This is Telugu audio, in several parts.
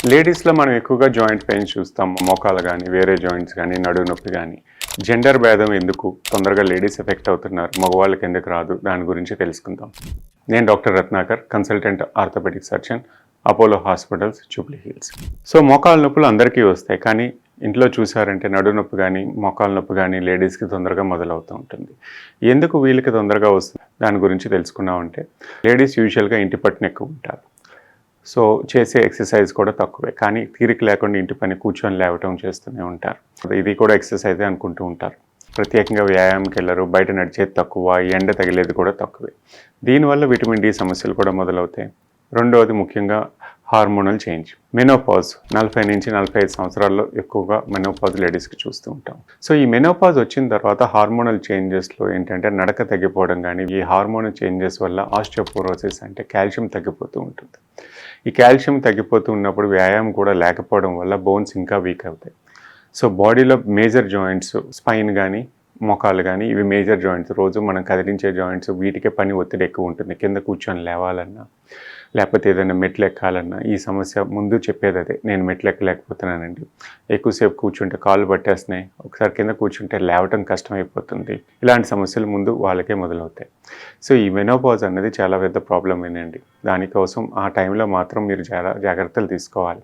లేడీస్‌లో మనం ఎక్కువగా జాయింట్ పెయిన్స్ చూస్తాం. మోకాలు గానీ, వేరే జాయింట్స్ గానీ, నడుము నొప్పి గానీ. జెండర్ భేదం ఎందుకు? తొందరగా లేడీస్ ఎఫెక్ట్ అవుతున్నారు. మగవాళ్ళకి ఎందుకు రాదు? దాని గురించి తెలుసుకుందాం. నేను doctor Ratnakar, consultant orthopaedic surgeon, Apollo hospitals, Jubilee Hills. So మోకాళ్ళ నొప్పులు అందరికీ వస్తాయి. కానీ ఇంట్లో చూసారంటే నడుము నొప్పి గానీ, మోకాళ్ళ నొప్పి గానీ లేడీస్‌కి తొందరగా మొదలవుతూ ఉంటుంది. ఎందుకు వీళ్ళకి తొందరగా వస్తుంది? దాని గురించి తెలుసుకున్నామంటే లేడీస్ యూజువల్‌గా ఇంటి పట్టున ఎక్కువ ఉంటారు. సో చేసే ఎక్సర్సైజ్ కూడా తక్కువే. కానీ తీరిక లేకుండా ఇంటి పని కూర్చొని లేవటం చేస్తూనే ఉంటారు. ఇది కూడా ఎక్సర్సైజే అనుకుంటూ ఉంటారు. ప్రత్యేకంగా వ్యాయామంకి వెళ్ళరు, బయట నడిచేది తక్కువ, ఎండ తగిలేది కూడా తక్కువే. దీనివల్ల విటమిన్ డి సమస్యలు కూడా మొదలవుతాయి. రెండవది ముఖ్యంగా హార్మోనల్ చేంజ్. మెనోపాజ్ 40 నుంచి 45 సంవత్సరాల్లో ఎక్కువగా మెనోపాజ్ లేడీస్కి చూస్తూ ఉంటాం. సో ఈ మెనోపాజ్ వచ్చిన తర్వాత హార్మోనల్ చేంజెస్లో ఏంటంటే నడక తగ్గిపోవడం కానీ, ఈ హార్మోనల్ చేంజెస్ వల్ల ఆస్టియోపోరోసిస్ అంటే కాల్షియం తగ్గిపోతూ ఉంటుంది. ఈ కాల్షియం తగ్గిపోతూ ఉన్నప్పుడు వ్యాయామం కూడా లేకపోవడం వల్ల బోన్స్ ఇంకా వీక్ అవుతాయి. సో బాడీలో మేజర్ జాయింట్స్, స్పైన్ కానీ, మోకాలు కానీ ఇవి మేజర్ జాయింట్స్. రోజు మనం కదిలించే జాయింట్స్, వీటికే పని ఒత్తిడి ఎక్కువ ఉంటుంది. కింద కూర్చొని లేవాలన్నా, లేకపోతే ఏదైనా మెట్లు ఎక్కాలన్నా ఈ సమస్య ముందు చెప్పేది అదే. నేను మెట్లు ఎక్కలేకపోతున్నానండి, ఎక్కువసేపు కూర్చుంటే కాళ్ళు పట్టేస్తున్నాయి, ఒకసారి కింద కూర్చుంటే లేవటం కష్టమైపోతుంది. ఇలాంటి సమస్యలు ముందు వాళ్ళకే మొదలవుతాయి. సో ఈ మెనోపాజ్ అనేది చాలా పెద్ద ప్రాబ్లమేనండి. దానికోసం ఆ టైంలో మాత్రం మీరు చాలా జాగ్రత్తలు తీసుకోవాలి.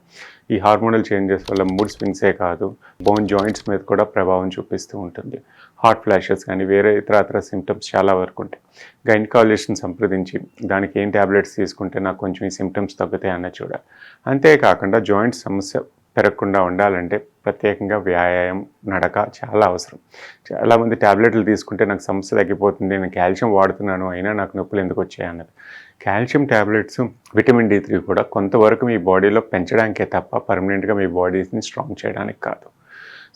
ఈ హార్మోనల్ చేంజెస్ వల్ల మూడ్ స్వింగ్సే కాదు, బోన్ జాయింట్స్ మీద కూడా ప్రభావం చూపిస్తూ ఉంటుంది. హాట్ ఫ్లాషెస్ కానీ వేరే ఇతరత్ర సిమ్టమ్స్ చాలా వరకు ఉంటాయి. గైనకాలజిస్ట్ని సంప్రదించి దానికి ఏం ట్యాబ్లెట్స్ తీసుకుంటే నాకు కొంచెం ఈ సిమ్టమ్స్ తగ్గుతాయి అన్నది చూడాలి. అంతేకాకుండా జాయింట్ సమస్య పెరగకుండా ఉండాలంటే ప్రత్యేకంగా వ్యాయామం, నడక చాలా అవసరం. చాలామంది ట్యాబ్లెట్లు తీసుకుంటే నాకు సమస్య తగ్గిపోతుంది, నేను కాల్షియం వాడుతున్నాను అయినా నాకు నొప్పులు ఎందుకు వచ్చాయి అన్నది. కాల్షియం ట్యాబ్లెట్స్, విటమిన్ డి3 కూడా కొంతవరకు మీ బాడీలో పెంచడానికే తప్ప పర్మనెంట్గా మీ బాడీని స్ట్రాంగ్ చేయడానికి కాదు.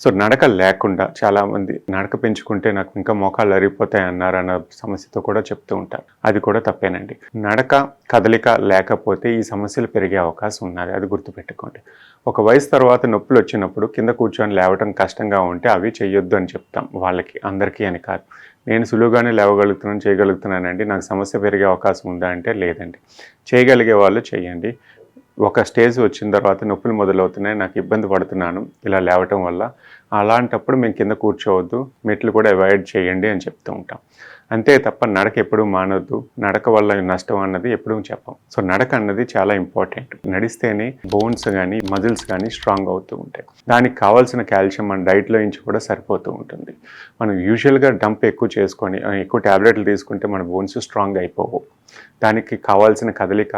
సో నడక లేకుండా చాలామంది నడక పెంచుకుంటే నాకు ఇంకా మోకాళ్ళు అరిగిపోతాయి అన్న సమస్యతో కూడా చెప్తూ ఉంటారు. అది కూడా తప్పేనండి. నడక, కదలిక లేకపోతే ఈ సమస్యలు పెరిగే అవకాశం ఉన్నది. అది గుర్తుపెట్టుకోండి. ఒక వయసు తర్వాత నొప్పులు వచ్చినప్పుడు కింద కూర్చొని లేవటం కష్టంగా ఉంటే అవి చేయొద్దు అని చెప్తాం వాళ్ళకి, అందరికీ అని కాదు. నేను సులువుగానే లేవగలుగుతున్నాను, చేయగలుగుతున్నానండి, నాకు సమస్య పెరిగే అవకాశం ఉందా అంటే లేదండి. చేయగలిగే వాళ్ళు చేయండి. ఒక స్టేజ్ వచ్చిన తర్వాత నొప్పులు మొదలవుతున్నాయి, నాకు ఇబ్బంది పడుతున్నాను ఇలా లేవటం వల్ల, అలాంటప్పుడు మేము కింద కూర్చోవద్దు, మెట్లు కూడా అవాయిడ్ చేయండి అని చెప్తూ ఉంటాం. అంతే తప్ప నడక ఎప్పుడూ మానొద్దు, నడక వల్ల నష్టం అన్నది ఎప్పుడూ చెప్పం. సో నడక అన్నది చాలా ఇంపార్టెంట్. నడిస్తేనే బోన్స్ కానీ, మజిల్స్ కానీ స్ట్రాంగ్ అవుతూ ఉంటాయి. దానికి కావాల్సిన కాల్షియం మన డైట్లో నుంచి కూడా సరిపోతూ ఉంటుంది. మనం యూజువల్గా డంప్ ఎక్కువ చేసుకొని ఎక్కువ ట్యాబ్లెట్లు తీసుకుంటే మన బోన్స్ స్ట్రాంగ్ అయిపోవు. దానికి కావాల్సిన కదలిక,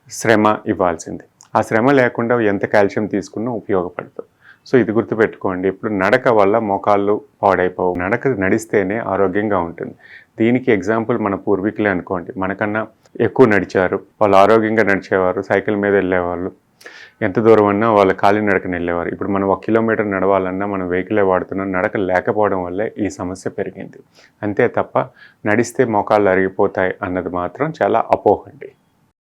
శ్రమ ఇవ్వాల్సింది. ఆ శ్రమ లేకుండా ఎంత కాల్షియం తీసుకున్నా ఉపయోగపడదు. సో ఇది గుర్తుపెట్టుకోండి. ఇప్పుడు నడక వల్ల మోకాళ్ళు పాడైపోవు. నడక నడిస్తేనే ఆరోగ్యంగా ఉంటుంది. దీనికి ఎగ్జాంపుల్ మన పూర్వీకులే అనుకోండి. మనకన్నా ఎక్కువ నడిచారు, వాళ్ళు ఆరోగ్యంగా నడిచేవారు, సైకిల్ మీద వెళ్ళేవాళ్ళు, ఎంత దూరం అన్నా వాళ్ళ కాలినడకన వెళ్ళేవారు. ఇప్పుడు మనం 1 కిలోమీటర్ నడవాలన్నా మనం వెహికలే వాడుతున్నాం. నడక లేకపోవడం వల్లే ఈ సమస్య పెరిగింది. అంతే తప్ప నడిస్తే మోకాళ్ళు అరిగిపోతాయి అన్నది మాత్రం చాలా అపోహ అండి.